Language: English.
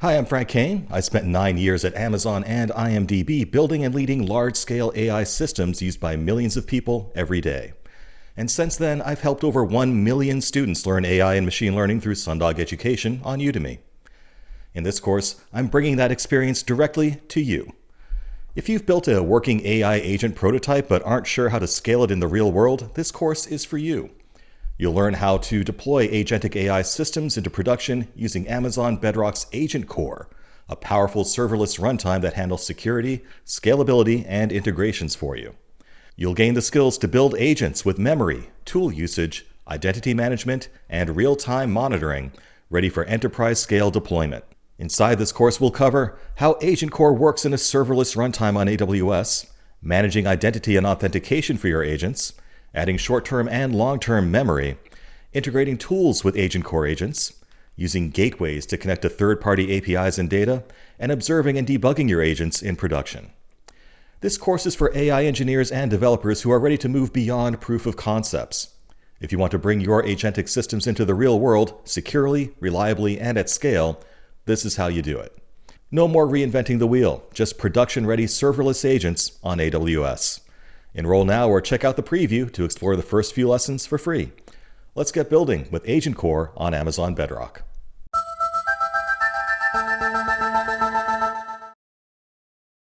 Hi, I'm Frank Kane. I spent 9 years at Amazon and IMDb building and leading large-scale AI systems used by millions of people every day. And since then, I've helped over 1 million students learn AI and machine learning through Sundog Education on Udemy. In this course, I'm bringing that experience directly to you. If you've built a working AI agent prototype but aren't sure how to scale it in the real world, this course is for you. You'll learn how to deploy agentic AI systems into production using Amazon Bedrock's AgentCore, a powerful serverless runtime that handles security, scalability, and integrations for you. You'll gain the skills to build agents with memory, tool usage, identity management, and real-time monitoring, ready for enterprise-scale deployment. Inside this course, we'll cover how AgentCore works in a serverless runtime on AWS, managing identity and authentication for your agents, adding short-term and long-term memory, integrating tools with AgentCore agents, using gateways to connect to third-party APIs and data, and observing and debugging your agents in production. This course is for AI engineers and developers who are ready to move beyond proof of concepts. If you want to bring your agentic systems into the real world securely, reliably, and at scale, this is how you do it. No more reinventing the wheel, just production-ready serverless agents on AWS. Enroll now or check out the preview to explore the first few lessons for free. Let's get building with AgentCore on Amazon Bedrock.